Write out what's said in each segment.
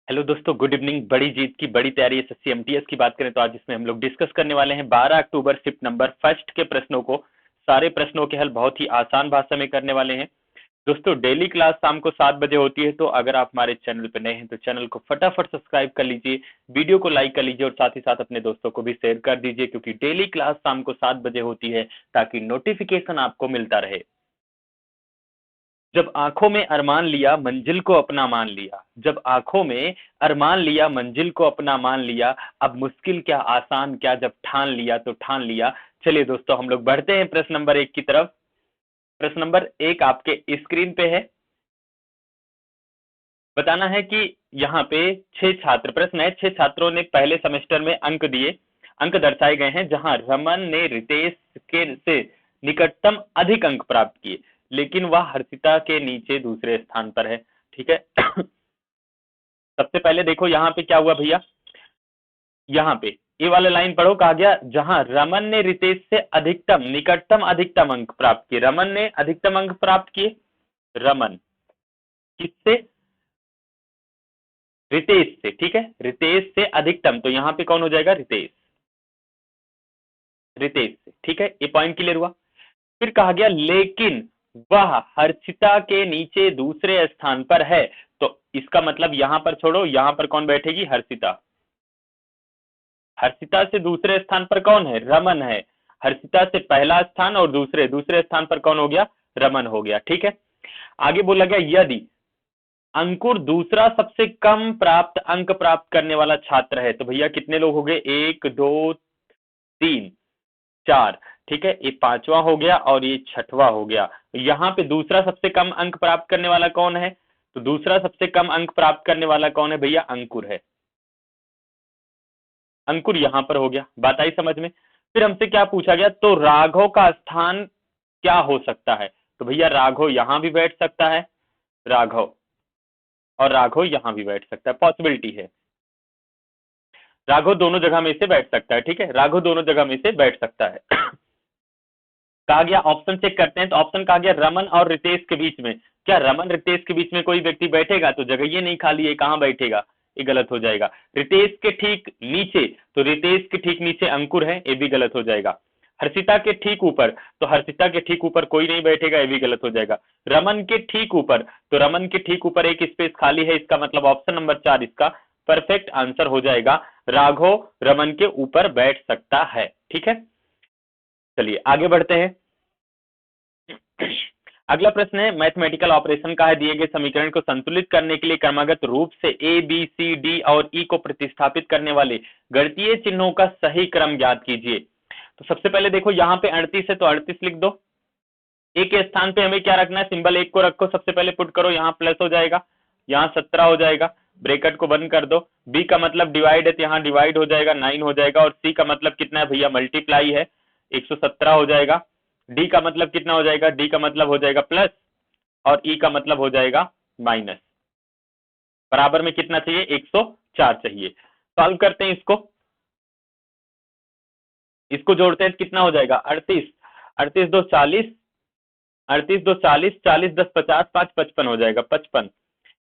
Hello दोस्तों, good evening. बड़ी जीत की बड़ी तैयारी एसएससी एमटीएस की बात करें तो आज इसमें हम लोग डिस्कस करने वाले हैं 12 अक्टूबर शिफ्ट नंबर फर्स्ट के प्रश्नों को। सारे प्रश्नों के हल बहुत ही आसान भाषा में करने वाले हैं। दोस्तों, डेली क्लास शाम को 7 बजे होती है, तो अगर आप हमारे चैनल पर नए हैं तो चैनल को फटाफट सब्सक्राइब कर लीजिए, वीडियो को लाइक कर लीजिए और साथ ही साथ अपने दोस्तों को भी शेयर कर दीजिए, क्योंकि डेली क्लास शाम को 7 बजे होती है ताकि नोटिफिकेशन आपको मिलता रहे। जब आंखों में अरमान लिया मंजिल को अपना मान लिया, जब आंखों में अरमान लिया मंजिल को अपना मान लिया, अब मुश्किल क्या आसान क्या, जब ठान लिया तो ठान लिया। चलिए दोस्तों, हम लोग बढ़ते हैं प्रश्न नंबर 1 की तरफ। प्रश्न नंबर 1 आपके स्क्रीन पे है। बताना है कि यहाँ पे 6 छात्र, प्रश्न है 6 छात्रों ने पहले सेमेस्टर में अंक दिए। अंक दर्शाए गए हैं जहां रमन ने रितेश के से निकटतम अधिक अंक प्राप्त किए, लेकिन वह हर्षिता के नीचे दूसरे स्थान पर है। ठीक है। सबसे पहले देखो यहाँ पे क्या हुआ भैया, यहाँ पे ये वाला लाइन पढ़ो। कहा गया जहां रमन ने रितेश से अधिकतम निकटतम अधिकतम अंक प्राप्त किए। रमन ने अधिकतम अंक प्राप्त किए, रमन किससे? रितेश से। ठीक है, रितेश से अधिकतम, तो यहाँ पे कौन हो जाएगा? रितेश, रितेश से। ठीक है, ये पॉइंट क्लियर हुआ। फिर कहा गया लेकिन वह हर्षिता के नीचे दूसरे स्थान पर है, तो इसका मतलब यहां पर छोड़ो, यहां पर कौन बैठेगी? हर्षिता। हर्षिता से दूसरे स्थान पर कौन है? रमन है। हर्षिता से पहला स्थान और दूसरे दूसरे स्थान पर कौन हो गया? रमन हो गया। ठीक है, आगे बोला गया यदि अंकुर दूसरा सबसे कम प्राप्त अंक प्राप्त करने वाला छात्र है, तो भैया कितने लोग हो गए? 1 2 3 4। ठीक है, ये पांचवा हो गया और ये छठवां हो गया। यहाँ पे दूसरा सबसे कम अंक प्राप्त करने वाला कौन है? तो दूसरा सबसे कम अंक प्राप्त करने वाला कौन है भैया? अंकुर है। अंकुर यहां पर हो गया। बात आई समझ में? फिर हमसे क्या पूछा गया, तो राघव का स्थान क्या हो सकता है? तो भैया राघव यहां भी बैठ सकता है, राघव, और राघव यहां भी बैठ सकता है, पॉसिबिलिटी है। राघव दोनों जगह में से बैठ सकता है। ठीक है, राघव दोनों जगह में से बैठ सकता है। कहा गया ऑप्शन चेक करते हैं, तो ऑप्शन कहा गया रमन और रितेश के बीच में। क्या रमन रितेश के बीच में कोई व्यक्ति बैठेगा? तो जगह ये नहीं खाली है, कहां बैठेगा? ये गलत हो जाएगा। रितेश के ठीक नीचे, तो रितेश के ठीक नीचे अंकुर है, ये भी गलत हो जाएगा। हर्षिता के ठीक ऊपर, तो हर्षिता के ठीक ऊपर कोई नहीं बैठेगा, ये भी गलत हो जाएगा। रमन के ठीक ऊपर, तो रमन के ठीक ऊपर एक स्पेस खाली है, इसका मतलब ऑप्शन नंबर 4 इसका परफेक्ट आंसर हो जाएगा। राघव रमन के ऊपर बैठ सकता है। ठीक है, चलिए आगे बढ़ते हैं। अगला प्रश्न है मैथमेटिकल ऑपरेशन का है, दिए गए समीकरण को संतुलित करने के लिए क्रमागत रूप से ए बी सी डी और ई को प्रतिस्थापित करने वाले गणितीय चिन्हों का सही क्रम ज्ञात कीजिए। तो सबसे पहले देखो यहाँ पे 38 है, तो 38 लिख दो। ए के स्थान पे हमें क्या रखना है? सिंबल 1 को रखो, सबसे पहले पुट करो, यहाँ प्लस हो जाएगा, यहाँ 17 हो जाएगा, ब्रेकेट को बंद कर दो। बी का मतलब डिवाइड है, तो यहाँ डिवाइड हो जाएगा, 9 हो जाएगा। और सी का मतलब कितना है भैया? मल्टीप्लाई है, 117 हो जाएगा। डी का मतलब कितना हो जाएगा? डी का मतलब हो जाएगा प्लस, और ई का मतलब हो जाएगा माइनस। बराबर में कितना चाहिए? 104 चाहिए। सॉल्व करते हैं इसको, इसको जोड़ते हैं तो कितना हो जाएगा? 38, 38 2 40, 38 2 40, 40 10 50, 5 55 हो जाएगा, 55।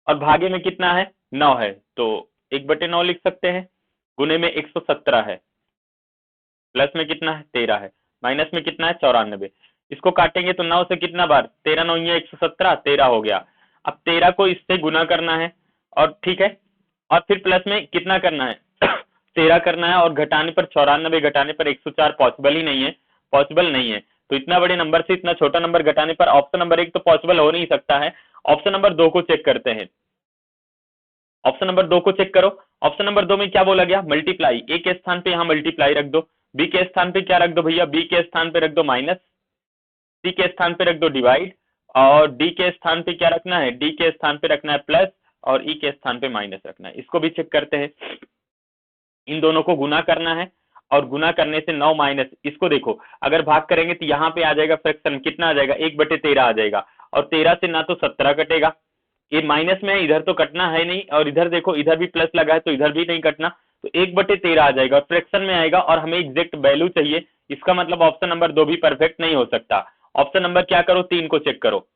और भागे में कितना है? 9 है, तो 1/9 लिख सकते हैं। गुने में 117 है, प्लस में कितना है? 13 है, माइनस में कितना है? 94। इसको काटेंगे तो 9 से कितना बार? 13 9 117, 13 हो गया। अब 13 को इससे गुना करना है, और ठीक है, और फिर प्लस में कितना करना है? 13 करना है, और घटाने पर 94, घटाने पर 104 पॉसिबल ही नहीं है, पॉसिबल नहीं है। तो इतना बड़े नंबर से इतना छोटा नंबर घटाने पर ऑप्शन नंबर 1 तो पॉसिबल हो नहीं सकता है। ऑप्शन नंबर 2 को चेक करते हैं। ऑप्शन नंबर 2 को चेक करो। ऑप्शन नंबर 2 में क्या बोला गया? मल्टीप्लाई। ए के स्थान पे यहाँ मल्टीप्लाई रख दो, बी के स्थान पे क्या रख दो भैया? बी के स्थान पे रख दो माइनस, सी के स्थान पे रख दो डिवाइड, और डी के स्थान पे क्या रखना है? डी के स्थान पे रखना है प्लस, और ई के स्थान पे माइनस रखना है। इसको भी चेक करते हैं। इन दोनों को गुना करना है, और गुना करने से 9 माइनस, इसको देखो अगर भाग करेंगे तो यहाँ पे आ जाएगा फ्रैक्शन, कितना आ जाएगा? 1/13 आ जाएगा। और 13 से ना तो 17 कटेगा, ये माइनस में है, इधर तो कटना है नहीं, और इधर देखो इधर भी प्लस लगा है, तो इधर भी नहीं कटना, तो 1/13 आ जाएगा और फ्रैक्शन में आएगा, और हमें एग्जैक्ट वैल्यू चाहिए। इसका मतलब ऑप्शन नंबर 2 भी परफेक्ट नहीं हो सकता। ऑप्शन नंबर क्या करो? 3 को चेक करो।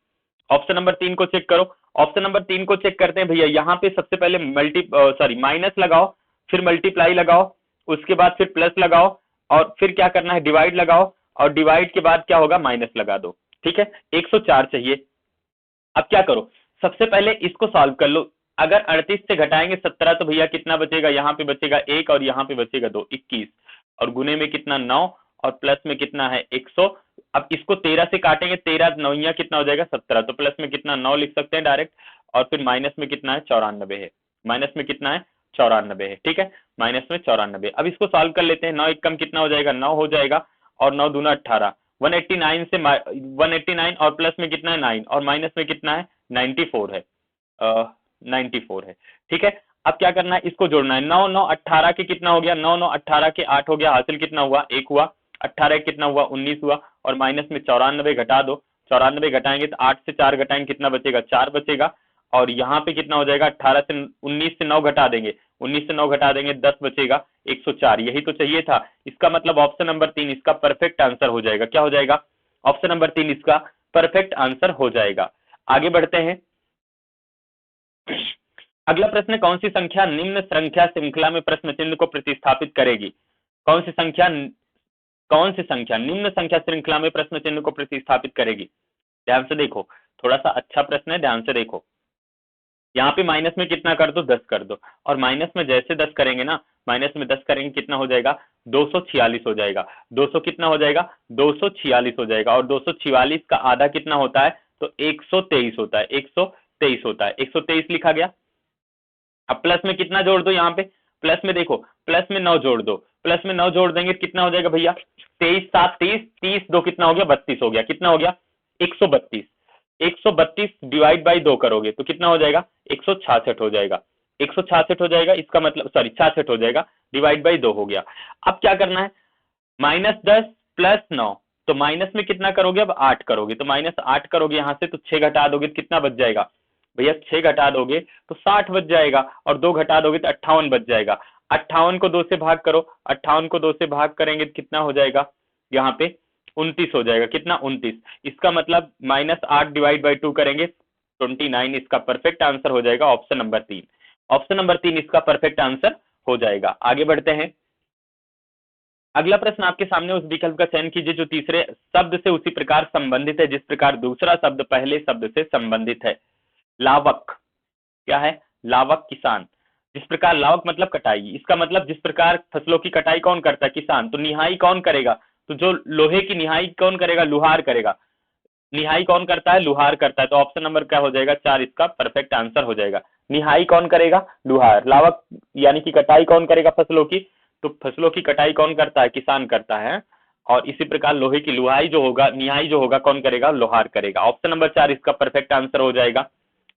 ऑप्शन नंबर 3 को चेक करो। ऑप्शन नंबर 3 को चेक करते हैं भैया। यहाँ पे सबसे पहले माइनस लगाओ, फिर मल्टीप्लाई लगाओ, उसके बाद फिर प्लस लगाओ, और फिर क्या करना है, डिवाइड लगाओ, और डिवाइड के बाद क्या होगा, माइनस लगा दो। ठीक है, 104 चाहिए। अब क्या करो, सबसे पहले इसको सॉल्व कर लो। अगर 38 से घटाएंगे 17 तो भैया कितना बचेगा, यहाँ पे बचेगा 1 और यहाँ पे बचेगा 2, 21, और गुने में कितना 9, और प्लस में कितना है 100। अब इसको 13 से काटेंगे, 13 नौया कितना हो जाएगा 17, तो प्लस में कितना 9 लिख सकते हैं डायरेक्ट, और फिर माइनस में कितना है 94 है, माइनस में कितना है 94 है। ठीक है, माइनस में 94। अब इसको सॉल्व कर लेते हैं। 9 एक कम कितना हो जाएगा, 9 हो जाएगा, और 9 दूना 18, 189 से 189, और प्लस में कितना है 9, और माइनस में कितना है 94 है, 94 है। ठीक है, अब क्या करना है, इसको जोड़ना है। 9 9 18 के कितना हो गया, 9 9 18 के 8 हो गया, हासिल कितना हुआ 1 हुआ, 18 कितना हुआ 19 हुआ, और माइनस में 94 घटा दो। 94 घटाएंगे तो 8 से 4 घटाएंगे कितना बचेगा, 4 बचेगा, और यहाँ पे कितना हो जाएगा 18 से 19 से 9 घटा देंगे, 19 से 9 घटा देंगे 10 बचेगा 104। यही तो चाहिए था। इसका मतलब ऑप्शन नंबर 3 इसका परफेक्ट आंसर हो जाएगा। क्या हो जाएगा, ऑप्शन नंबर 3 इसका परफेक्ट आंसर हो जाएगा। आगे बढ़ते हैं। अगला प्रश्न, कौन सी संख्या निम्न संख्या श्रृंखला में प्रश्न चिन्ह को प्रतिस्थापित करेगी। कौन सी संख्या निम्न संख्या श्रृंखला में प्रश्न चिन्ह को प्रतिस्थापित करेगी। ध्यान से देखो, थोड़ा सा अच्छा प्रश्न है, ध्यान से देखो। यहाँ पे माइनस में कितना कर दो, 10 कर दो, और माइनस में जैसे 10 करेंगे ना, माइनस में 10 करेंगे कितना हो जाएगा 246 हो जाएगा। 200 कितना हो जाएगा 246 हो जाएगा, और 246 का आधा कितना होता है, तो 123 होता है, 123 होता है, 123 लिखा गया। अब प्लस में कितना जोड़ दो, यहाँ पे प्लस में देखो, प्लस में 9 जोड़ दो, प्लस में 9 जोड़ देंगे कितना हो जाएगा भैया 23 7 30, 30 2 कितना हो गया 32 हो गया, कितना हो गया 132। 132 डिवाइड बाई 2 करोगे तो कितना हो जाएगा 166 हो जाएगा, 166 हो जाएगा। इसका मतलब 66 हो जाएगा, डिवाइड बाई 2 हो गया। अब क्या करना है, -10 प्लस 9, तो माइनस में कितना करोगे, अब 8 करोगे, तो -8 करोगे यहाँ से, तो 6 घटा दोगे तो कितना बच जाएगा भैया, 6 घटा दोगे तो 60 बच जाएगा, और 2 घटा दोगे तो 58 बच जाएगा। 58 को 2 से भाग करो, 58 को 2 से भाग करेंगे तो कितना हो जाएगा, यहाँ पे 29 हो जाएगा, कितना 29। इसका मतलब -8 डिवाइड बाई 2 करेंगे 29। इसका परफेक्ट आंसर हो जाएगा ऑप्शन नंबर 3। ऑप्शन नंबर 3 इसका परफेक्ट आंसर हो जाएगा। आगे बढ़ते हैं। अगला प्रश्न आपके सामने, उस विकल्प का चयन कीजिए जो तीसरे शब्द से उसी प्रकार संबंधित है जिस प्रकार दूसरा शब्द पहले शब्द से संबंधित है। लावक, क्या है, लावक किसान। जिस प्रकार, लावक मतलब कटाई, इसका मतलब जिस प्रकार फसलों की कटाई कौन करता है, किसान। तो निहाई कौन करेगा, तो जो लोहे की निहाई कौन करेगा, लुहार करेगा। निहाई कौन करता है, लुहार करता है। तो ऑप्शन नंबर क्या हो जाएगा 4 इसका परफेक्ट आंसर हो जाएगा। निहाई कौन करेगा, लुहार। लावक यानी कि कटाई कौन करेगा फसलों की, तो फसलों की कटाई कौन करता है, किसान करता है। और इसी प्रकार लोहे की लुहाई जो होगा, निहाई जो होगा कौन करेगा, लोहार करेगा। ऑप्शन नंबर 4 इसका परफेक्ट आंसर हो जाएगा।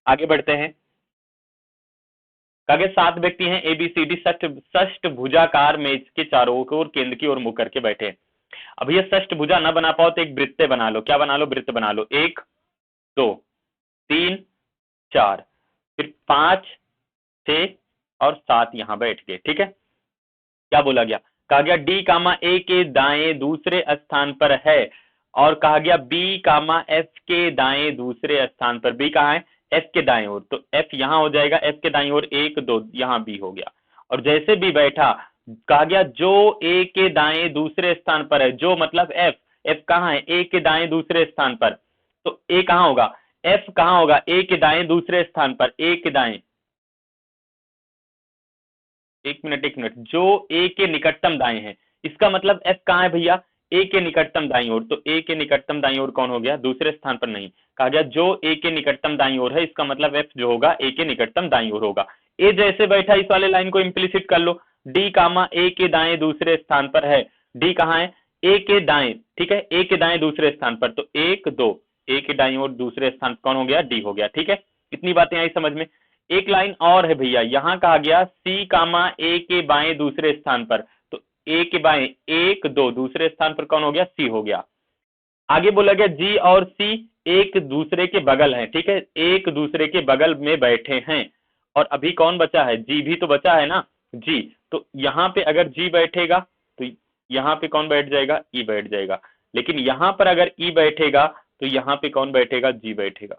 आगे बढ़ते हैं। कहा 7 व्यक्ति हैं ABCD षष्ट भुजाकार मेज के चारों ओर केंद्र की ओर मुख करके बैठे हैं। अब ये षष्ट भुजा ना बना पाओ तो एक वृत्त बना लो। क्या बना लो, वृत्त बना लो। 1 2 3 4, फिर 5 6 और 7 यहाँ बैठ गए। ठीक है, क्या बोला गया, कहा गया D, A के दाएं दूसरे स्थान पर है, और कहा गया B, F के दाएं दूसरे स्थान पर। B कहाँ है, F के दाएं ओर, तो F यहाँ हो जाएगा, F के दाएं ओर 1 2, यहाँ B हो गया। और जैसे B बैठा, कहा गया जो A के दाएं दूसरे स्थान पर है, जो मतलब F कहाँ है, A के दाएं दूसरे स्थान पर, तो A कहाँ होगा, F कहाँ होगा, A के दाएं दूसरे स्थान पर, A के दाएं, एक मिनट, जो A के निकटतम दाएं है, इसका मतलब F कहाँ है भैया, A के निकटतम दाईं ओर। तो A के निकटतम दाईं ओर कौन हो गया, दूसरे स्थान पर नहीं। कहा गया जो A के निकटतम दाईं ओर है, इसका मतलब F जो होगा A के निकटतम दाईं ओर होगा। A जैसे बैठा, इस वाले लाइन को इम्प्लिसिट कर लो। D, A के दाएं दूसरे स्थान पर है। D कहाँ है, A के दाएं, ठीक है, A के दाएं दूसरे स्थान पर, तो 1 2, A के दाईं ओर दूसरे स्थान कौन हो गया, D हो गया। ठीक है, इतनी बातें आई समझ में। एक लाइन और है भैया, यहाँ कहा गया C, A के बाएं दूसरे स्थान पर, तो A के बाएं 1 2 दूसरे स्थान पर कौन हो गया, C हो गया। आगे बोला गया G और C एक दूसरे के बगल हैं। ठीक है, एक दूसरे के बगल में बैठे हैं, और अभी कौन बचा है, G भी तो बचा है ना, G। तो यहाँ पे अगर G बैठेगा तो यहाँ पे कौन बैठ जाएगा, E बैठ जाएगा। लेकिन यहाँ पर अगर E बैठेगा तो यहाँ पे कौन बैठेगा, G बैठेगा।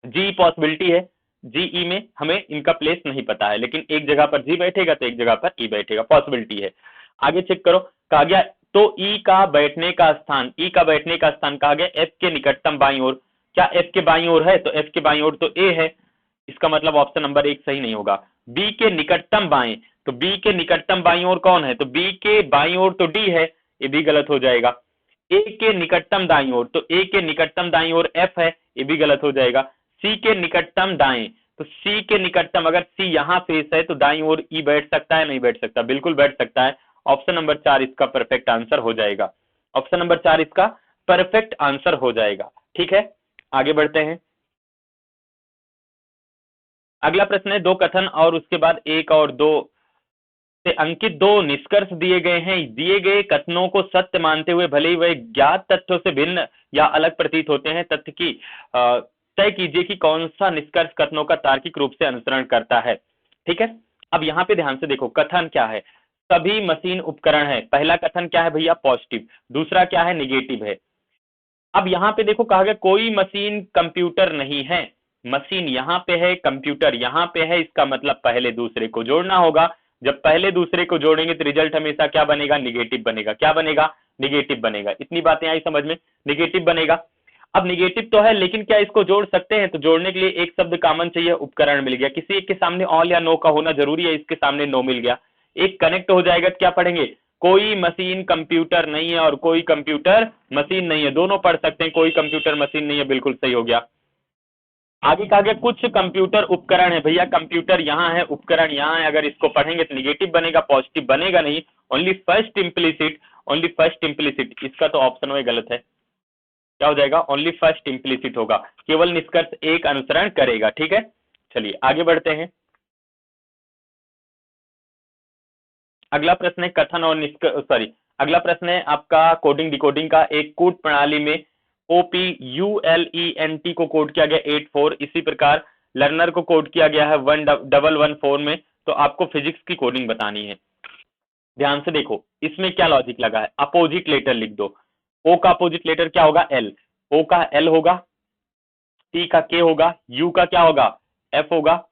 जी पॉसिबिलिटी है, जी ई में हमें इनका प्लेस नहीं पता है, लेकिन एक जगह पर जी बैठेगा तो एक जगह पर ई बैठेगा, पॉसिबिलिटी है। आगे चेक करो, कहा गया तो ई का बैठने का स्थान, ई का बैठने का स्थान कहा गया एफ के निकटतम बाईं ओर। क्या एफ के बाईं ओर है? तो एफ के बाईं ओर तो ए है, इसका मतलब ऑप्शन नंबर 1 सही नहीं होगा। बी के निकटतम बाएं, तो बी के निकटतम बाईं ओर कौन है? तो बी के बाईं ओर तो डी है, ये भी गलत हो जाएगा। ए के निकटतम दाईं ओर, तो ए के निकटतम दाईं ओर एफ है, ये भी गलत हो जाएगा। सी के निकटतम दाएं, तो सी के निकटतम, अगर सी यहां फेस है तो दाईं ओर ई बैठ सकता है? नहीं बैठ सकता, बिल्कुल बैठ सकता है। ऑप्शन नंबर 4 इसका परफेक्ट आंसर हो जाएगा। ऑप्शन नंबर 4 इसका परफेक्ट आंसर हो जाएगा। ठीक है, आगे बढ़ते हैं। अगला प्रश्न है, दो कथन और उसके बाद एक और दो से अंकित दो निष्कर्ष दिए गए हैं। दिए गए कथनों को सत्य मानते हुए भले ही वह ज्ञात तथ्यों से भिन्न या अलग प्रतीत होते हैं, तथ्य की तय कीजिए कि कौन सा निष्कर्ष कथनों का तार्किक रूप से अनुसरण करता है। ठीक है, अब यहाँ पे ध्यान से देखो, कथन क्या है? सभी मशीन उपकरण है। पहला कथन क्या है भैया? पॉजिटिव। दूसरा क्या है? निगेटिव है। अब यहाँ पे देखो, कहा गया कोई मशीन कंप्यूटर नहीं है। मशीन यहाँ पे है, कंप्यूटर यहाँ पे है, इसका मतलब पहले दूसरे को जोड़ना होगा। जब पहले दूसरे को जोड़ेंगे तो रिजल्ट हमेशा क्या बनेगा? निगेटिव बनेगा। क्या बनेगा? निगेटिव बनेगा। इतनी बातें आई समझ में? निगेटिव बनेगा। अब निगेटिव तो है, लेकिन क्या इसको जोड़ सकते हैं? तो जोड़ने के लिए एक शब्द कॉमन चाहिए, उपकरण मिल गया। किसी एक के सामने ऑल या नो का होना जरूरी है, इसके सामने नो मिल गया, एक कनेक्ट हो जाएगा। तो क्या पढ़ेंगे? कोई मशीन कंप्यूटर नहीं है और कोई कंप्यूटर मशीन नहीं है, दोनों पढ़ सकते हैं। कोई कंप्यूटर मशीन नहीं है, बिल्कुल सही हो गया। आगे कहा गया कुछ कंप्यूटर उपकरण है। भैया कंप्यूटर यहाँ है, उपकरण यहाँ है, अगर इसको पढ़ेंगे तो निगेटिव बनेगा, पॉजिटिव बनेगा नहीं। Only first implicit, only first implicit, इसका तो ऑप्शन में गलत है। क्या हो जाएगा? ओनली फर्स्ट इम्प्लीसिट होगा, केवल निष्कर्ष एक अनुसरण करेगा। ठीक है, चलिए आगे बढ़ते हैं। अगला प्रश्न है कथन और अगला प्रश्न है आपका कोडिंग डिकोडिंग का। एक कोड प्रणाली में OPULENT को कोड किया गया 84, इसी प्रकार लर्नर को कोड किया गया है 1114 में। तो आपको फिजिक्स की कोडिंग बतानी है। ध्यान से देखो, इसमें क्या लॉजिक लगा है? अपोजिट लेटर लिख दो। ओ का अपोजिट लेटर क्या होगा? एल। ओ का एल होगा, टी का के होगा, यू का क्या होगा? एफ होगा,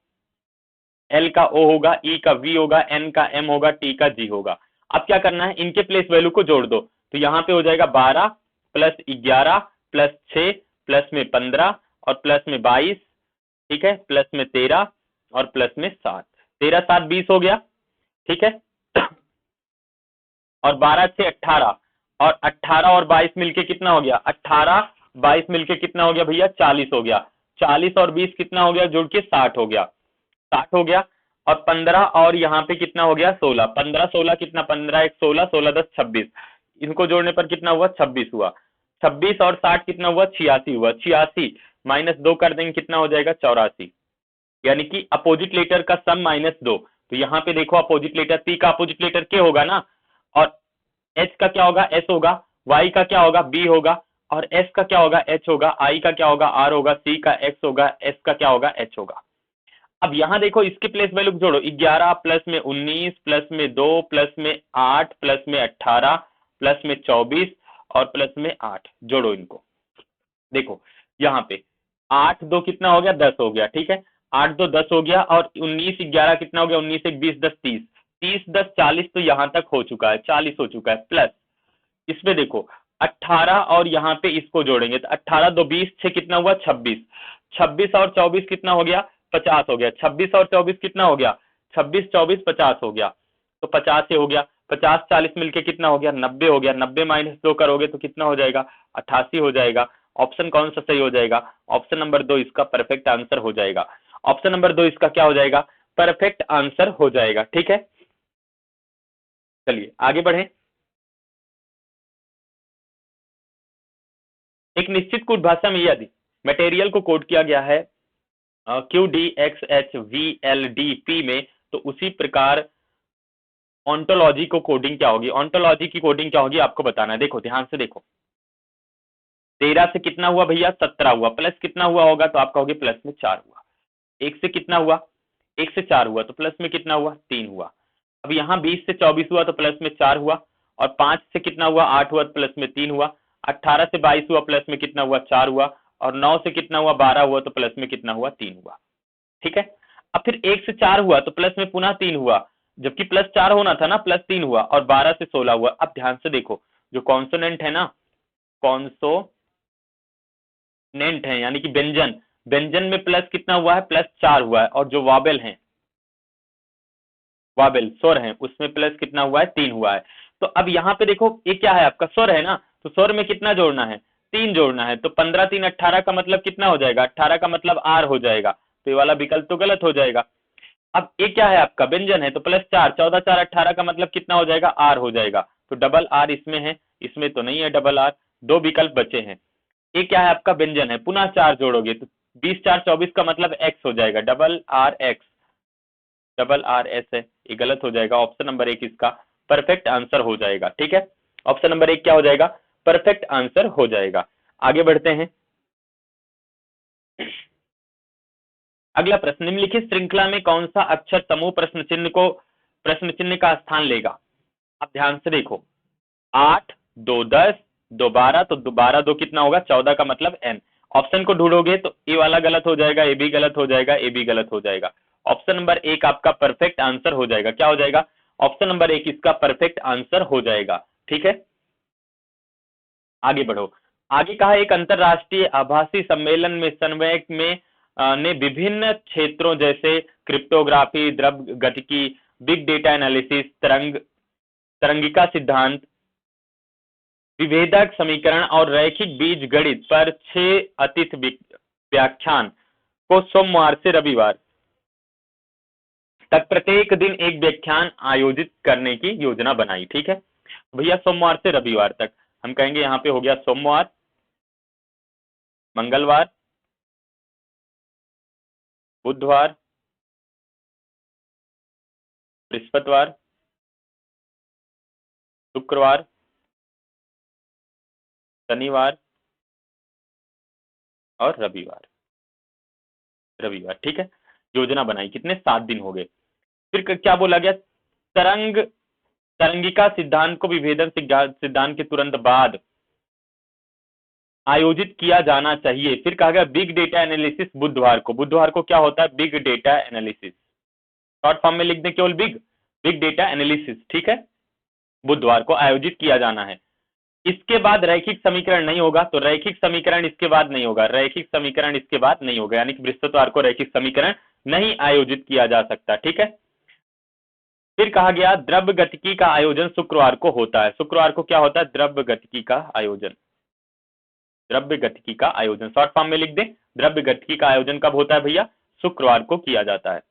एल का ओ होगा, ई का वी होगा, एन का एम होगा, टी का जी होगा। अब क्या करना है? इनके प्लेस वैल्यू को जोड़ दो। तो यहाँ पे हो जाएगा 12 प्लस 11 प्लस 6 प्लस में 15 और प्लस में 22, ठीक है, प्लस में 13 और प्लस में 7। 13 7 20 हो गया, ठीक है। और 12 6 18 और 18 और 22 मिलके कितना हो गया? 18 22 मिलके कितना हो गया भैया? 40 हो गया। 40 और 20 कितना हो गया? जुड़ के 60 हो गया। 60 हो गया। और 15 और यहाँ पे कितना हो गया? 16। 15 16 कितना? 15 1 16, 16 10 26। इनको जोड़ने पर कितना हुआ? 26 हुआ। 26 और 60 कितना हुआ? 86 हुआ। 86 माइनस 2 कर देंगे कितना हो जाएगा? 84। यानी कि अपोजिट लेटर का सम माइनस 2। तो यहाँ पे देखो अपोजिट लेटर, पी का अपोजिट लेटर के होगा ना, और एच का क्या होगा? एस होगा। वाई का क्या होगा? बी होगा। और एस का क्या होगा? एच होगा। आई का क्या होगा? आर होगा। सी का एक्स होगा। एस का क्या होगा? एच होगा। अब यहां देखो इसके प्लेस वैल्यू जोड़ो। 11 प्लस में 19 प्लस में 2 प्लस में 8 प्लस में 18 प्लस में 24 और प्लस में 8, जोड़ो इनको। देखो यहाँ पे 8 2 कितना हो गया? 10 हो गया, ठीक है। 8 2 10 हो गया और 19 11 कितना हो गया? 19 1 20 10 30, 30 10 40, तो यहां तक हो चुका है, 40 हो चुका है। प्लस इसमें देखो 18 और यहाँ पे इसको जोड़ेंगे तो 18 2 20 6 कितना हुआ? 26। 26 और 24 कितना हो गया? 50 हो गया। 26 और 24 कितना हो गया? 26 24 50 हो गया। तो 50 से हो गया। 50 40 मिलके कितना हो गया? 90 हो गया। 90 माइनस 2 करोगे तो कितना हो जाएगा? 88 हो जाएगा। ऑप्शन कौन सा सही हो जाएगा? ऑप्शन नंबर 2 इसका परफेक्ट आंसर हो जाएगा। ऑप्शन नंबर 2 इसका क्या हो जाएगा? परफेक्ट आंसर हो जाएगा। ठीक है, चलिए आगे बढ़े। एक निश्चित कोड भाषा में यदि मटेरियल को कोड किया गया है QDXHVLDP में, तो उसी प्रकार ऑन्टोलॉजी को कोडिंग क्या होगी? ऑन्टोलॉजी की कोडिंग क्या होगी आपको बताना है। देखो ध्यान से देखो, 13 से कितना हुआ भैया? 17 हुआ। प्लस कितना हुआ होगा? तो आप कहोगे प्लस में 4 हुआ। 1 से कितना हुआ? 1 से 4 हुआ, तो प्लस में कितना हुआ? 3 हुआ। अब यहाँ 20 से 24 हुआ तो प्लस में 4 हुआ। और 5 से कितना हुआ? 8 हुआ तो प्लस में 3 हुआ। 18 से 22 हुआ, प्लस में कितना हुआ? 4 हुआ। और 9 से कितना हुआ 12 हुआ, तो प्लस में कितना हुआ 3 हुआ। ठीक है, अब फिर 1 से 4 हुआ तो प्लस में पुनः 3 हुआ, जबकि प्लस 4 होना था ना, प्लस 3 हुआ, और 12 से 16 हुआ। अब ध्यान से देखो, जो कॉन्सोनेंट है ना, कॉन्सोनेंट है यानी कि व्यंजन, व्यंजन में प्लस कितना हुआ है, प्लस 4 हुआ है, और जो वावेल है, वावेल स्वर है, उसमें प्लस कितना हुआ है 3 हुआ है। तो अब यहाँ पे देखो ये क्या है आपका स्वर है ना, तो स्वर में कितना जोड़ना है, 3 जोड़ना है, तो 15 3 18 का मतलब कितना हो जाएगा, 18 का मतलब आर हो जाएगा, तो ये वाला विकल्प तो गलत हो जाएगा। अब ये क्या है आपका व्यंजन है, तो प्लस 4, 14 4 18 का मतलब कितना हो जाएगा, आर हो जाएगा, तो डबल आर इसमें है, इसमें तो नहीं है डबल आर, 2 विकल्प बचे हैं। ये क्या है आपका व्यंजन है, पुनः 4 जोड़ोगे तो 20 4 24 का मतलब एक्स हो जाएगा, double R x, double R S है, ये गलत हो जाएगा। ऑप्शन नंबर 1 इसका परफेक्ट आंसर हो जाएगा। ठीक है, ऑप्शन नंबर 1 क्या हो जाएगा, परफेक्ट आंसर हो जाएगा। आगे बढ़ते हैं, अगला प्रश्न, निम्नलिखित श्रृंखला में कौन सा अक्षर समूह प्रश्न चिन्ह का स्थान लेगा। अब ध्यान से देखो, 8 2 10 2 12, तो 12 2 कितना होगा 14 का मतलब एन। ऑप्शन को ढूंढोगे तो ए वाला गलत हो जाएगा, ए भी गलत हो जाएगा, ए भी गलत हो जाएगा। ऑप्शन नंबर 1 आपका परफेक्ट आंसर हो जाएगा। क्या हो जाएगा, ऑप्शन नंबर 1 इसका परफेक्ट आंसर हो जाएगा। ठीक है, आगे बढ़ो। आगे कहा, एक अंतरराष्ट्रीय आभासी सम्मेलन में समन्वयक में ने विभिन्न क्षेत्रों जैसे क्रिप्टोग्राफी, द्रव्य गतिकी, बिग डेटा एनालिसिस, तरंगिका सिद्धांत, विभेदक समीकरण और रैखिक बीज गणित पर 6 अतिथि व्याख्यान को सोमवार से रविवार तक प्रत्येक दिन एक व्याख्यान आयोजित करने की योजना बनाई। ठीक है भैया, सोमवार से रविवार तक, हम कहेंगे यहाँ पे हो गया सोमवार, मंगलवार, बुधवार, बृहस्पतिवार, शुक्रवार, शनिवार और रविवार। ठीक है, योजना बनाई, कितने 7 दिन हो गए। फिर क्या बोला गया, तरंगिका सिद्धांत को विभेदन सिद्धांत के तुरंत बाद आयोजित किया जाना चाहिए। फिर कहा गया बिग डेटा एनालिसिस बुधवार को क्या होता है, big data analysis, short form में लिख दें केवल बिग डेटा एनालिसिस। ठीक है, बुधवार को आयोजित किया जाना है। इसके बाद रैखिक समीकरण नहीं होगा, तो रैखिक समीकरण इसके बाद नहीं होगा, रैखिक समीकरण इसके बाद नहीं होगा, यानी कि बृहस्पतिवार को रैखिक समीकरण नहीं आयोजित किया जा सकता। ठीक है, फिर कहा गया द्रव्य गतिकी का आयोजन शुक्रवार को होता है। शुक्रवार को क्या होता है, द्रव्य गतिकी का आयोजन, द्रव्य गतिकी का आयोजन, शॉर्ट फॉर्म में लिख दें, द्रव्य गतिकी का आयोजन कब होता है भैया, शुक्रवार को किया जाता है।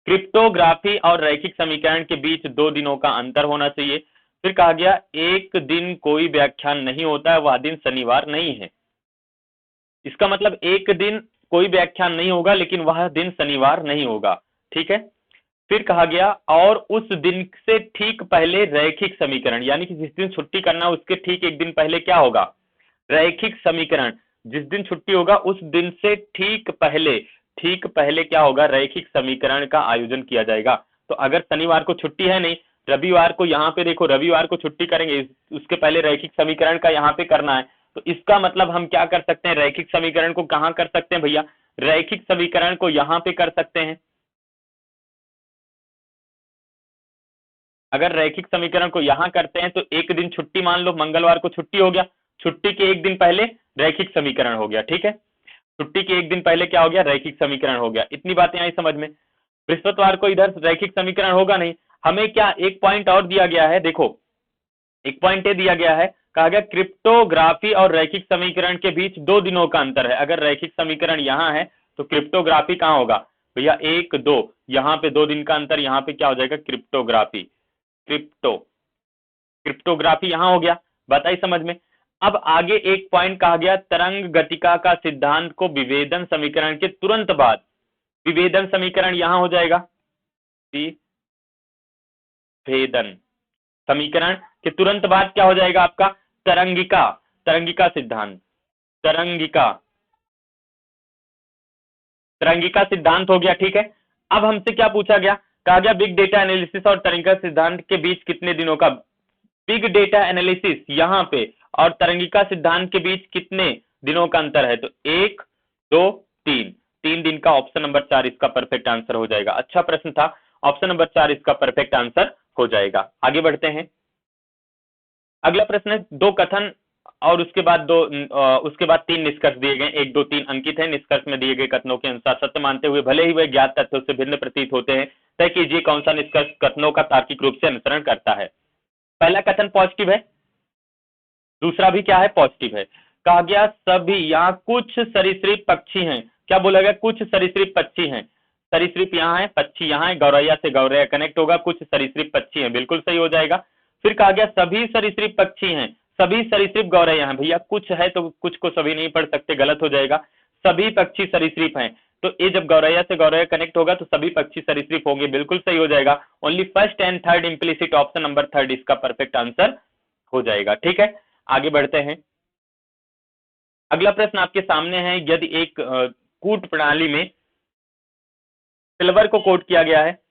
क्रिप्टोग्राफी और रैखिक समीकरण के बीच 2 दिनों का अंतर होना चाहिए। फिर कहा गया एक दिन कोई व्याख्यान नहीं होता है, वह दिन शनिवार नहीं है। इसका मतलब एक दिन कोई व्याख्यान नहीं होगा, लेकिन वह दिन शनिवार नहीं होगा। ठीक है, फिर कहा गया और उस दिन से ठीक पहले रैखिक समीकरण, यानी कि जिस दिन छुट्टी करना उसके ठीक एक दिन पहले क्या होगा, रैखिक समीकरण, जिस दिन छुट्टी होगा उस दिन से ठीक पहले क्या होगा, रैखिक समीकरण का आयोजन किया जाएगा। तो अगर शनिवार को छुट्टी है नहीं, रविवार को यहाँ पे देखो, रविवार को छुट्टी करेंगे, उसके पहले रैखिक समीकरण का यहाँ पे करना है, तो इसका मतलब हम क्या कर सकते हैं, रैखिक समीकरण को कहाँ कर सकते हैं भैया, रैखिक समीकरण को यहाँ पे कर सकते हैं। अगर रैखिक समीकरण को यहां करते हैं तो एक दिन छुट्टी, मान लो मंगलवार को छुट्टी हो गया, छुट्टी के एक दिन पहले रैखिक समीकरण हो गया। ठीक है, छुट्टी के एक दिन पहले क्या हो गया, रैखिक समीकरण हो गया। इतनी बातें आई समझ में। बृहस्पतिवार को इधर रैखिक समीकरण होगा नहीं, हमें क्या एक पॉइंट और दिया गया है, देखो एक पॉइंट ये दिया गया है, कहा गया क्रिप्टोग्राफी और रैखिक समीकरण के बीच 2 दिनों का अंतर है। अगर रैखिक समीकरण यहाँ है तो क्रिप्टोग्राफी कहाँ होगा भैया, 1 2, यहाँ पे 2 दिन का अंतर, यहाँ पे क्या हो जाएगा, क्रिप्टोग्राफी, क्रिप्टोग्राफी यहां हो गया। बताइए समझ में। अब आगे एक पॉइंट कहा गया, तरंग गतिका का सिद्धांत को विभेदन समीकरण के तुरंत बाद, विभेदन समीकरण यहां हो जाएगा, विभेदन समीकरण के तुरंत बाद क्या हो जाएगा आपका, तरंगिका सिद्धांत, तरंगिका सिद्धांत हो गया। ठीक है, अब हमसे क्या पूछा गया, कहा गया बिग डेटा एनालिसिस और तरंगिका सिद्धांत के बीच कितने दिनों का, बिग डेटा एनालिसिस यहाँ पे और तरंगिका सिद्धांत के बीच कितने दिनों का अंतर है, तो 1 2 3, 3 दिन का ऑप्शन नंबर 4 इसका परफेक्ट आंसर हो जाएगा। अच्छा प्रश्न था, ऑप्शन नंबर 4 इसका परफेक्ट आंसर हो जाएगा। आगे बढ़ते हैं। अगला प्रश्न है, दो कथन और उसके बाद उसके बाद 3 निष्कर्ष दिए गए, 1 2 3 अंकित है। निष्कर्ष में दिए गए कथनों के अनुसार सत्य मानते हुए भले ही वे ज्ञात तथ्यों से भिन्न प्रतीत होते हैं, तय कीजिए कौन सा निष्कर्ष कथनों का तार्किक रूप से अनुसरण करता है। पहला कथन पॉजिटिव है, दूसरा भी क्या है, पॉजिटिव है। कहा गया सभी, यहाँ कुछ सरीसृप पक्षी हैं। क्या बोला गया, कुछ सरीसृप पक्षी हैं। सरीसृप यहाँ है, पक्षी यहाँ है, गौरैया से गौरैया कनेक्ट होगा, कुछ सरीसृप पक्षी हैं, बिल्कुल सही हो जाएगा। फिर कहा गया सभी सरीसृप पक्षी हैं, सभी सरीसृप गौरैया हैं। भैया कुछ है तो कुछ को सभी नहीं पढ़ सकते, गलत हो जाएगा। सभी पक्षी सरीसृप हैं, तो ये जब गौरैया से गौरैया कनेक्ट होगा तो सभी पक्षी सरीसृप होंगे, बिल्कुल सही हो जाएगा। Only first and third implicit, option number 3 इसका परफेक्ट आंसर हो जाएगा। ठीक है, आगे बढ़ते हैं। अगला प्रश्न आपके सामने है, यदि एक कूट प्रणाली में सिल्वर को कोट किया गया है,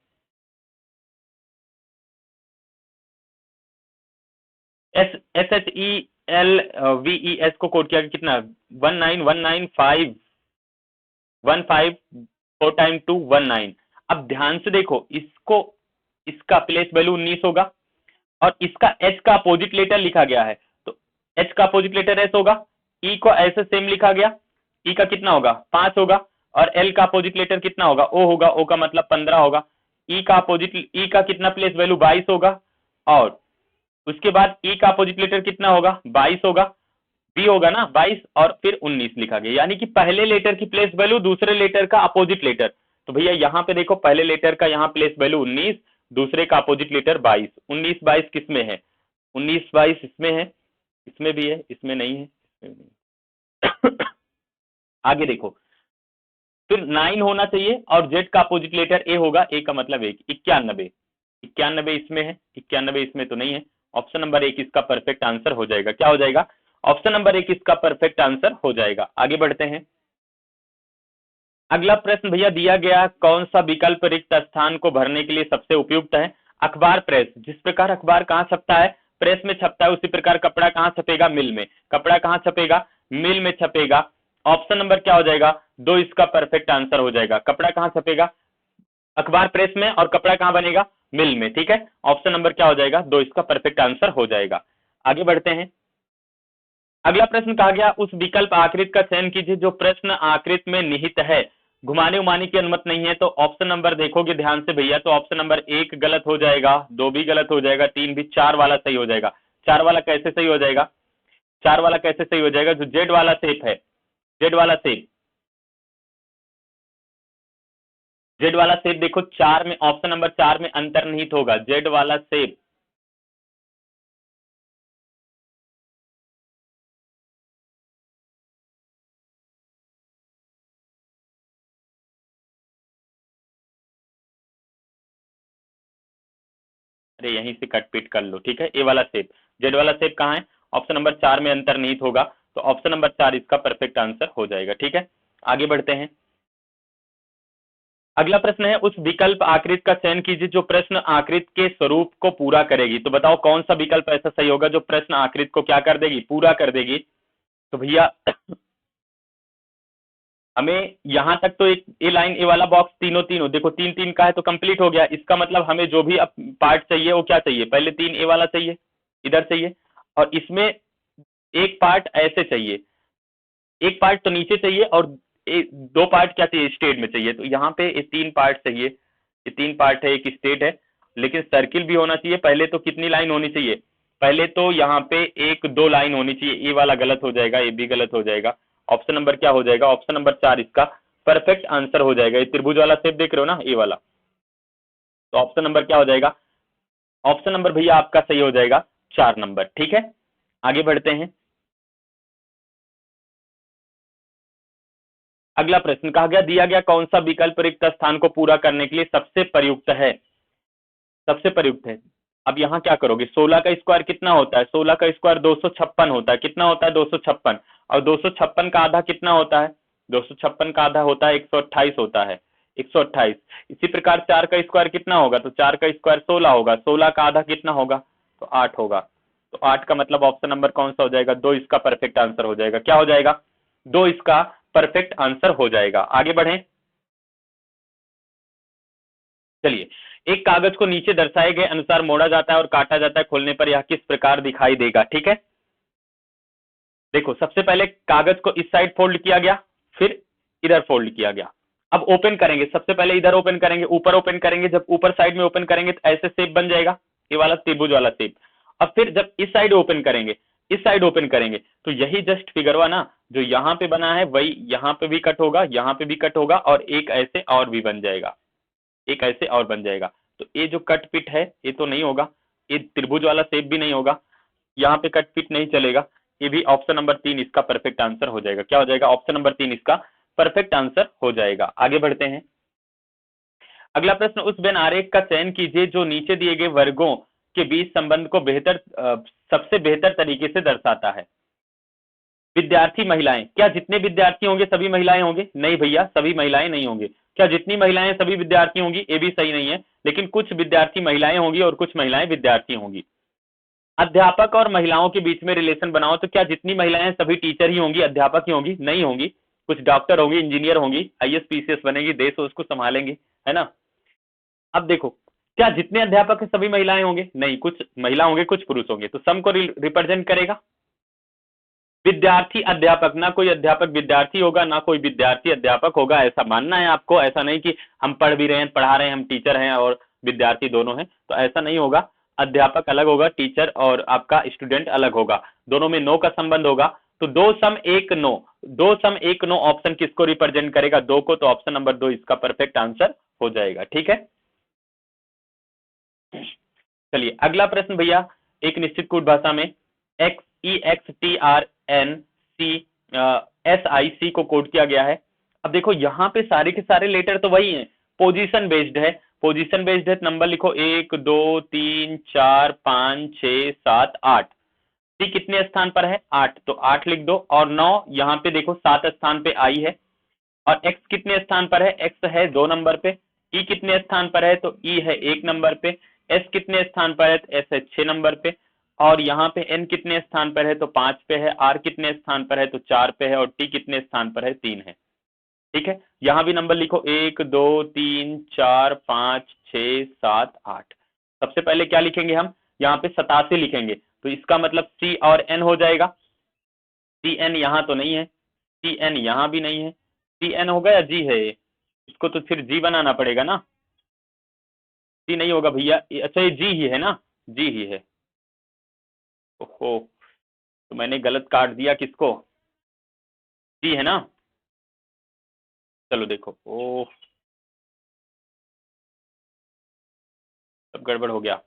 SHELVES को कोट किया गया, कितना 19195154 टाइम 2 19। अब ध्यान से देखो, इसको इसका प्लेस वैल्यू 19 होगा और इसका H का अपोजिट लेटर लिखा गया है, तो H का अपोजिट लेटर S होगा। E को ऐसे सेम लिखा गया, E का कितना होगा 5 होगा, और L का अपोजिट लेटर कितना होगा O होगा, O का मतलब 15 होगा। E का अपोजिट, E का कितना प्लेस वैल्यू 22 होगा, और उसके बाद E का अपोजिट लेटर कितना होगा 22 होगा, B होगा ना 22, और फिर 19 लिखा गया, यानी कि पहले लेटर की प्लेस वैल्यू दूसरे लेटर का अपोजिट लेटर। तो भैया यहाँ पे देखो, पहले लेटर का यहाँ प्लेस वैल्यू 19, दूसरे का अपोजिट लेटर 22। 19 22 किसमें है, 19 22 इसमें है, इसमें भी है, इसमें नहीं है, इसमें भी नहीं। आगे देखो, फिर 9 होना चाहिए और Z का अपोजिट लेटर A होगा, A का मतलब 1, 91। 91 इसमें है, 91 इसमें तो नहीं है। ऑप्शन नंबर 1 इसका परफेक्ट आंसर हो जाएगा। क्या हो जाएगा, ऑप्शन नंबर 1 इसका परफेक्ट आंसर हो जाएगा। आगे बढ़ते हैं। अगला प्रश्न भैया दिया गया, कौन सा विकल्प रिक्त स्थान को भरने के लिए सबसे उपयुक्त है। अखबार प्रेस, जिस प्रकार अखबार कहाँ छपता है, प्रेस में छपता है, उसी प्रकार कपड़ा कहाँ छपेगा, मिल में। कपड़ा कहाँ छपेगा, मिल में छपेगा। ऑप्शन नंबर क्या हो जाएगा 2 इसका परफेक्ट आंसर हो जाएगा। कपड़ा कहाँ छपेगा, अखबार प्रेस में, और कपड़ा कहाँ बनेगा, मिल में। ठीक है, ऑप्शन नंबर क्या हो जाएगा 2 इसका परफेक्ट आंसर हो जाएगा। आगे बढ़ते हैं। अगला प्रश्न कहा गया, उस विकल्प आकृति का चयन कीजिए जो प्रश्न आकृति में निहित है, घुमाने उमाने की अनुमति नहीं है। तो ऑप्शन नंबर देखोगे ध्यान से भैया, तो ऑप्शन नंबर 1 गलत हो जाएगा, 2 भी गलत हो जाएगा, 3 भी, 4 वाला सही हो जाएगा। 4 वाला कैसे सही हो जाएगा, 4 वाला कैसे सही हो जाएगा, जो जेड वाला शेप है, जेड वाला शेप, जेड वाला शेप देखो 4 में, ऑप्शन नंबर 4 में अंतर्निहित होगा जेड वाला शेप। अरे यहीं से कट पीट कर लो, ठीक है। ए वाला शेप, जेड वाला शेप कहाँ है, ऑप्शन नंबर 4 में अंतर्निहित होगा, तो ऑप्शन नंबर 4 इसका परफेक्ट आंसर हो जाएगा। ठीक है, आगे बढ़ते हैं। अगला प्रश्न है, उस विकल्प आकृति का चयन कीजिए जो प्रश्न आकृति के स्वरूप को पूरा करेगी। तो बताओ कौन सा विकल्प ऐसा सही होगा जो प्रश्न आकृति को क्या कर देगी, पूरा कर देगी। तो भैया हमें यहां तक तो एक ए लाइन, ए वाला बॉक्स, तीनों तीनों देखो 3 3 का है तो कंप्लीट हो गया। इसका मतलब हमें जो भी अब पार्ट चाहिए वो क्या चाहिए, पहले 3 ए वाला चाहिए, इधर चाहिए, और इसमें एक पार्ट ऐसे चाहिए, एक पार्ट तो नीचे चाहिए, और 2 पार्ट क्या चाहिए, स्टेट में चाहिए। तो यहाँ पे ये 3 पार्ट चाहिए, ये 3 पार्ट है, एक स्टेट है, लेकिन सर्किल भी होना चाहिए। पहले तो कितनी लाइन होनी चाहिए, पहले तो यहाँ पे 1 2 लाइन होनी चाहिए। ये वाला गलत हो जाएगा, ये भी गलत हो जाएगा। ऑप्शन नंबर क्या हो जाएगा, ऑप्शन नंबर 4 इसका परफेक्ट आंसर हो जाएगा। ये त्रिभुज वाला शेप देख रहे हो ना, ये वाला, तो ऑप्शन नंबर क्या हो जाएगा, ऑप्शन नंबर भैया आपका सही हो जाएगा 4 नंबर। ठीक है, आगे बढ़ते हैं। अगला प्रश्न कहा गया, दिया गया कौन सा विकल्प रिक्त स्थान को पूरा करने के लिए सबसे प्रयुक्त है, सबसे प्रयुक्त है। अब यहाँ क्या करोगे, 16 का स्क्वायर कितना होता है, 16 का स्क्वायर 256 होता है। कितना होता है 256, और 256 का आधा कितना होता है, 256 का आधा होता है 128 होता है, 128। इसी प्रकार 4 का स्क्वायर कितना होगा, तो 4 का स्क्वायर 16 होगा, 16 का आधा कितना होगा, तो 8 होगा। तो 8 का मतलब ऑप्शन नंबर कौन सा हो जाएगा, 2 इसका परफेक्ट आंसर हो जाएगा। क्या हो जाएगा, 2 इसका परफेक्ट आंसर हो जाएगा। आगे बढ़ें। चलिए, एक कागज को नीचे दर्शाए गए अनुसार मोड़ा जाता है और काटा जाता है, खोलने पर यह किस प्रकार दिखाई देगा। ठीक है, देखो सबसे पहले कागज को इस साइड फोल्ड किया गया, फिर इधर फोल्ड किया गया। अब ओपन करेंगे, सबसे पहले इधर ओपन करेंगे, ऊपर ओपन करेंगे। जब ऊपर साइड में ओपन करेंगे तो ऐसे शेप बन जाएगा, ये वाला त्रिभुज वाला शेप। अब फिर जब इस साइड ओपन करेंगे, इस साइड ओपन करेंगे, तो यही जस्ट फिगर हुआ ना, जो यहाँ पे बना है वही यहाँ पे भी कट होगा, यहाँ पे भी कट होगा, और एक ऐसे और भी बन जाएगा, एक ऐसे और बन जाएगा। तो ये जो कट पिट है ये तो नहीं होगा, ये त्रिभुज वाला शेप भी नहीं होगा, यहाँ पे कट पिट नहीं चलेगा। ये भी ऑप्शन नंबर 3 इसका परफेक्ट आंसर हो जाएगा। क्या हो जाएगा? ऑप्शन नंबर 3 इसका परफेक्ट आंसर हो जाएगा। आगे बढ़ते हैं। अगला प्रश्न, उस वेन आरेख का चयन कीजिए जो नीचे दिए गए वर्गों के बीच संबंध को सबसे बेहतर तरीके से दर्शाता है। विद्यार्थी महिलाएं, क्या जितने विद्यार्थी होंगे सभी महिलाएं होंगे? नहीं भैया, सभी महिलाएं नहीं होंगे। क्या जितनी महिलाएं सभी विद्यार्थी होंगी? ये भी सही नहीं है, लेकिन कुछ विद्यार्थी महिलाएं होंगी और कुछ महिलाएं विद्यार्थी होंगी। अध्यापक और महिलाओं के बीच में रिलेशन बनाओ, तो क्या जितनी महिलाएं सभी टीचर ही होंगी, अध्यापक ही होंगी? नहीं होंगी, कुछ डॉक्टर होंगी, इंजीनियर होंगी, आईएएस पीसीएस बनेगी, देश उसको संभालेंगे, है ना। अब देखो, क्या जितने अध्यापक है सभी महिलाएं होंगे? नहीं, कुछ महिला होंगे, कुछ पुरुष होंगे, तो सम को रिप्रेजेंट करेगा। विद्यार्थी अध्यापक, ना कोई अध्यापक विद्यार्थी होगा, ना कोई विद्यार्थी अध्यापक होगा, ऐसा मानना है आपको। ऐसा नहीं कि हम पढ़ भी रहे हैं, पढ़ा रहे हैं, हम टीचर हैं और विद्यार्थी दोनों हैं, तो ऐसा नहीं होगा। अध्यापक अलग होगा, टीचर और आपका स्टूडेंट अलग होगा, दोनों में नो का संबंध होगा। तो 2 सम 1 9, 2 सम 1 9 ऑप्शन किसको रिप्रेजेंट करेगा? 2 को, तो ऑप्शन नंबर 2 इसका परफेक्ट आंसर हो जाएगा। ठीक है, चलिए अगला प्रश्न भैया, एक निश्चित कूट भाषा में EXTRNCSIC को कोड किया गया है। अब देखो यहाँ पे सारे के सारे लेटर तो वही हैं, पोजीशन बेस्ड है, पोजीशन बेस्ड है। नंबर लिखो 1 2 3 4 5 6 7 8। टी कितने स्थान पर है? 8, तो 8 लिख दो। और 9 यहाँ पे देखो 7 स्थान पे आई है। और एक्स कितने स्थान पर है? एक्स है 2 नंबर पे। ई कितने स्थान पर है? तो ई है 1 नंबर पे। एस कितने स्थान पर है? तो एस है 6 नंबर पे। और यहाँ पे एन कितने स्थान पर है? तो 5 पे है। आर कितने स्थान पर है? तो 4 पे है। और टी कितने स्थान पर है? 3 है। ठीक है, यहाँ भी नंबर लिखो 1 2 3 4 5 6 7 8। सबसे पहले क्या लिखेंगे हम? यहाँ पे 87 लिखेंगे, तो इसका मतलब सी और एन हो जाएगा। सी एन यहाँ तो नहीं है, सी एन यहाँ भी नहीं है, सी एन होगा या जी है? इसको तो फिर जी बनाना पड़ेगा ना, जी नहीं होगा भैया। अच्छा ये जी ही है ना, जी ही है। ओहो, तो मैंने गलत काट दिया किसको? जी है ना। चलो देखो, ओ सब गड़बड़ हो गया।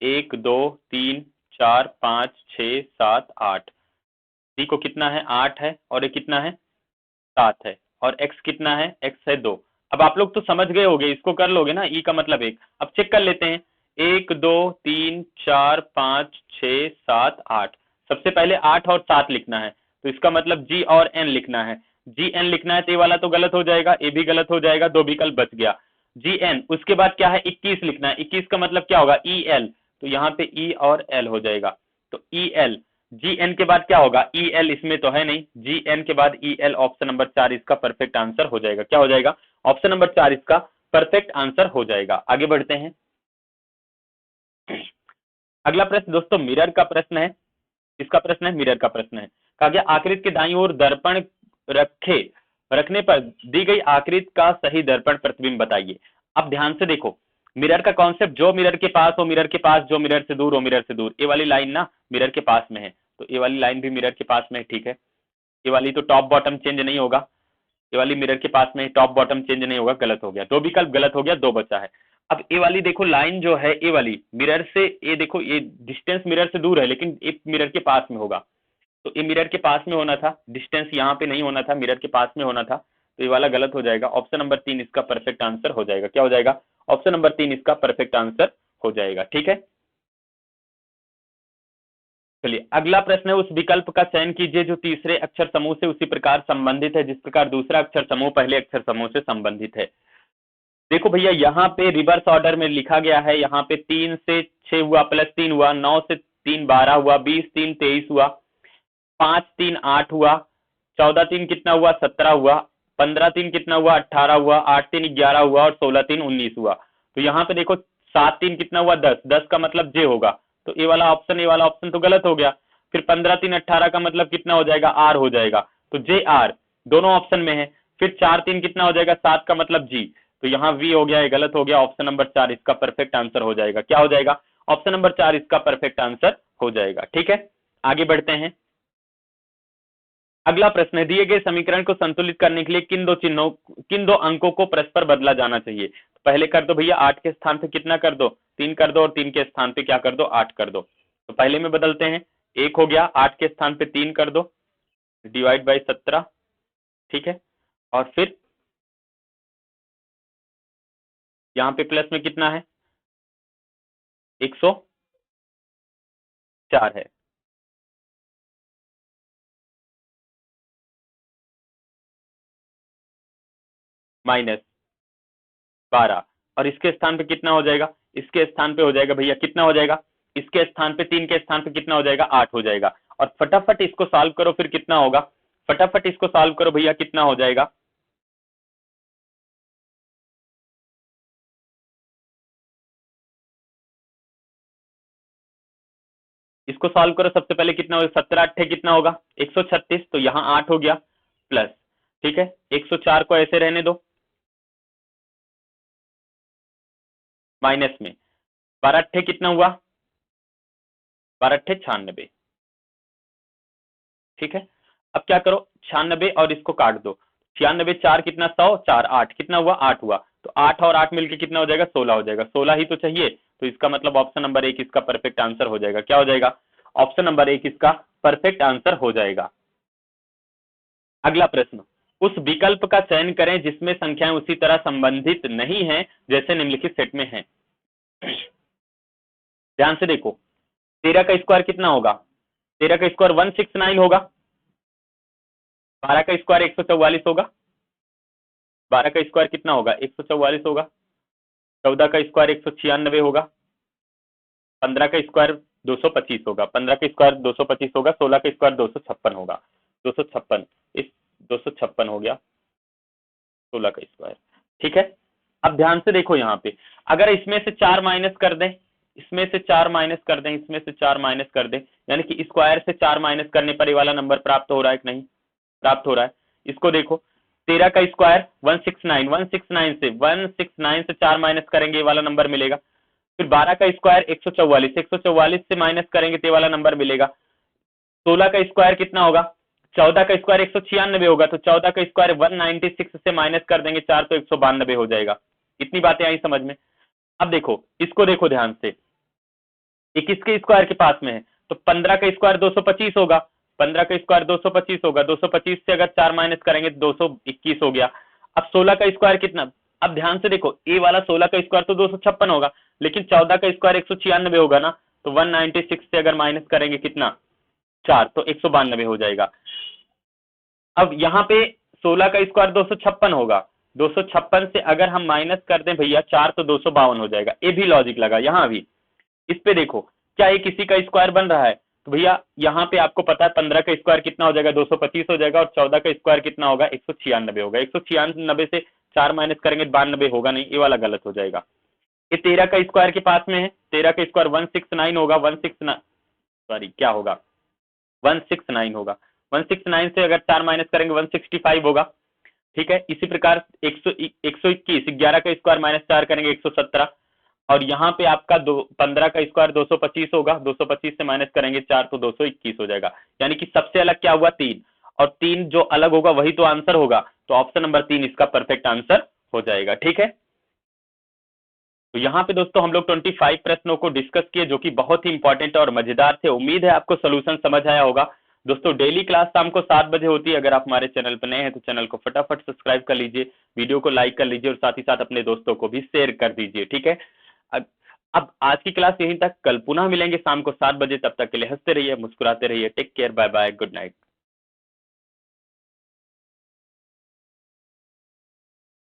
1 2 3 4 5 6 7 8। सी को कितना है? 8 है। और ये कितना है? 7 है। और एक्स कितना है? एक्स है 2। अब आप लोग तो समझ गए होगे, इसको कर लोगे ना, ई का मतलब 1। अब चेक कर लेते हैं, 1 2 3 4 5 6 7 8। सबसे पहले 8 और 7 लिखना है, तो इसका मतलब जी और एन लिखना है। जी एन लिखना है तो ये वाला तो गलत हो जाएगा, ए भी गलत हो जाएगा, 2 विकल्प बच गया। जी एन, उसके बाद क्या है? 21 लिखना है। 21 का मतलब क्या होगा? ई एल, तो यहाँ पे ई और एल हो जाएगा, तो ई एल। जी एन के बाद क्या होगा? ई एल, इसमें तो है नहीं, जी एन के बाद ई एल। ऑप्शन नंबर 4 इसका परफेक्ट आंसर हो जाएगा। क्या हो जाएगा? ऑप्शन नंबर 4 इसका परफेक्ट आंसर हो जाएगा। आगे बढ़ते हैं। अगला प्रश्न दोस्तों मिरर का प्रश्न है। इसका प्रश्न है, मिरर का प्रश्न है। कहा गया आकृति के दाईं ओर दर्पण रखने पर दी गई आकृति का सही दर्पण प्रतिबिंब बताइए। अब ध्यान से देखो, मिरर का कॉन्सेप्ट, जो मिरर के पास हो मिरर के पास, जो मिरर से दूर हो मिरर से दूर। ये वाली लाइन ना मिरर के पास में है, तो ये वाली लाइन भी मिरर के पास में है। ठीक है, ये वाली तो टॉप बॉटम चेंज नहीं होगा, ये वाली मिरर के पास में टॉप बॉटम चेंज नहीं होगा, गलत हो गया। 2 विकल्प गलत हो गया, 2 बचा है। अब ये वाली देखो लाइन जो है, ये वाली मिरर से, ये देखो ये डिस्टेंस मिरर से दूर है, लेकिन ये मिरर के पास में होगा, तो ये मिरर के पास में होना था, डिस्टेंस यहाँ पे नहीं होना था, मिरर के पास में होना था, तो ये वाला गलत हो जाएगा। ऑप्शन नंबर 3 इसका परफेक्ट आंसर हो जाएगा। क्या हो जाएगा? ऑप्शन नंबर 3 इसका परफेक्ट आंसर हो जाएगा। ठीक है, चलिए अगला प्रश्न है, उस विकल्प का चयन कीजिए जो तीसरे अक्षर समूह से उसी प्रकार संबंधित है जिस प्रकार दूसरा अक्षर समूह पहले अक्षर समूह से संबंधित है। देखो भैया यहाँ पे रिवर्स ऑर्डर में लिखा गया है। यहाँ पे 3 से 6 हुआ, +3 हुआ, 9 से 3 12 हुआ, 20 3 23 हुआ, 5 3 8 हुआ, 14 3 कितना हुआ 17 हुआ, 15 3 कितना हुआ 18 हुआ, 8 3 11 हुआ और 16 3 19 हुआ। तो यहाँ पे देखो 7 3 कितना हुआ 10, 10 का मतलब जे होगा, तो ये वाला ऑप्शन तो गलत हो गया। फिर 15 3 18 का मतलब कितना हो जाएगा आर हो जाएगा, तो जे आर दोनों ऑप्शन में है। फिर 4 3 कितना हो जाएगा 7 का मतलब जी, तो यहाँ वी हो गया, ये गलत हो गया। ऑप्शन नंबर 4 इसका परफेक्ट आंसर हो जाएगा। क्या हो जाएगा? ऑप्शन नंबर 4 इसका परफेक्ट आंसर हो जाएगा। ठीक है, आगे बढ़ते हैं। अगला प्रश्न है, दिए गए समीकरण को संतुलित करने के लिए किन दो अंकों को परस्पर बदला जाना चाहिए? तो पहले कर दो भैया 8 के स्थान पे कितना कर दो 3 कर दो, और 3 के स्थान पे क्या कर दो 8 कर दो। तो पहले में बदलते हैं, 1 हो गया, 8 के स्थान पे 3 कर दो, डिवाइड बाई 17। ठीक है, और फिर यहाँ पे प्लस में कितना है 104 है, माइनस 12, और इसके स्थान पे कितना हो जाएगा? इसके स्थान पे हो जाएगा भैया कितना हो जाएगा? इसके स्थान पे 3 के स्थान पे कितना हो जाएगा 8 हो जाएगा। और फटाफट इसको सॉल्व करो, फिर कितना होगा? फटाफट इसको सॉल्व करो भैया, कितना हो जाएगा? इसको सॉल्व करो, सबसे पहले कितना होगा 17 8 कितना होगा 136, तो यहाँ 8 हो गया प्लस। ठीक है, 104 को ऐसे रहने दो, माइनस में 12 8 कितना हुआ 12 8 96। ठीक है, अब क्या करो 96 और इसको काट दो, 96 4 कितना 100, 4 8 कितना हुआ 8 हुआ, तो 8 और 8 मिलके कितना हो जाएगा 16 हो जाएगा। 16 ही तो चाहिए, तो इसका मतलब ऑप्शन नंबर 1 इसका परफेक्ट आंसर हो जाएगा। क्या हो जाएगा? ऑप्शन नंबर 1 इसका परफेक्ट आंसर हो जाएगा। अगला प्रश्न, उस विकल्प का चयन करें जिसमें संख्याएं उसी तरह संबंधित नहीं है जैसे निम्नलिखित सेट में है। ध्यान से देखो, 13 का स्क्वायर कितना होगा? 13 का स्क्वायर 169 होगा, 12 का स्क्वायर 144 होगा, 12 का स्क्वायर कितना होगा 144 होगा, 14 का स्क्वायर 196 होगा, 15 का स्क्वायर 225 होगा, 15 का स्क्वायर 225 होगा, 16 का स्क्वायर 256 होगा, 256 इस 256 हो गया 16 का स्क्वायर। ठीक है, अब ध्यान से देखो यहाँ पे, अगर इसमें से 4 माइनस कर दें, इसमें से 4 माइनस कर दें, इसमें से 4 माइनस कर दें, यानी कि स्क्वायर से 4 माइनस करने पर ये वाला नंबर प्राप्त हो रहा है कि नहीं? प्राप्त हो रहा है। इसको देखो, 13 का स्क्वायर 169, 169 से 4 माइनस करेंगे ये वाला नंबर मिलेगा। फिर 12 का स्क्वायर 144, 144 से माइनस करेंगे तो ये वाला नंबर मिलेगा। 16 का स्क्वायर कितना होगा? 14 का स्क्वायर 196 होगा, तो 14 का स्क्वायर 196 से माइनस कर देंगे 4 तो 192 हो जाएगा। इतनी बातें आई समझ में? अब देखो, इसको देखो ध्यान से, ये किसके स्क्वायर के पास में है? तो 15 का स्क्वायर 225 होगा, 15 का स्क्वायर 225 होगा, 225 से अगर 4 माइनस करेंगे तो 221 हो गया। अब 16 का स्क्वायर कितना? अब ध्यान से देखो, ए वाला 16 का स्क्वायर तो 256 होगा, लेकिन 14 का स्क्वायर 196 होगा ना, तो 196 से अगर माइनस करेंगे कितना 4 तो 192 हो जाएगा। अब यहाँ पे 16 का स्क्वायर 256 होगा, 256 से अगर हम माइनस कर दें भैया 4 तो 252 हो जाएगा। ये भी लॉजिक लगा यहाँ भी। इस पे देखो, क्या ये किसी का स्क्वायर बन रहा है? तो भैया यहाँ पे आपको पता है 15 का स्क्वायर कितना हो जाएगा 225 हो जाएगा, और 14 का स्क्वायर कितना होगा 196 होगा। 196 से 4 माइनस करेंगे 92 होगा नहीं, ये वाला गलत हो जाएगा। ये 13 का स्क्वायर के पास में है, 13 का स्क्वायर 169 होगा, 169 सॉरी क्या होगा 169 होगा, 169 से अगर 4 माइनस करेंगे 165 होगा। ठीक है, इसी प्रकार 121, 11 का स्क्वायर माइनस 4 करेंगे 117, और यहाँ पे आपका 15 का स्क्वायर 225 होगा, 225 से माइनस करेंगे 4 तो 221 हो जाएगा। यानी कि सबसे अलग क्या हुआ 3, और 3 जो अलग होगा वही तो आंसर होगा, तो ऑप्शन नंबर 3 इसका परफेक्ट आंसर हो जाएगा। ठीक है, तो यहाँ पे दोस्तों हम लोग 25 प्रश्नों को डिस्कस किए जो कि बहुत ही इंपॉर्टेंट और मजेदार थे। उम्मीद है आपको सोल्यूशन समझ आया होगा। दोस्तों डेली क्लास शाम को 7 बजे होती है। अगर आप हमारे चैनल पर नए हैं तो चैनल को फटाफट सब्सक्राइब कर लीजिए, वीडियो को लाइक कर लीजिए, और साथ ही साथ अपने दोस्तों को भी शेयर कर दीजिए। ठीक है, अब आज की क्लास यहीं तक, कल पुनः मिलेंगे शाम को 7 बजे। तब तक के लिए हंसते रहिए, मुस्कुराते रहिए। Take care, bye bye, good night.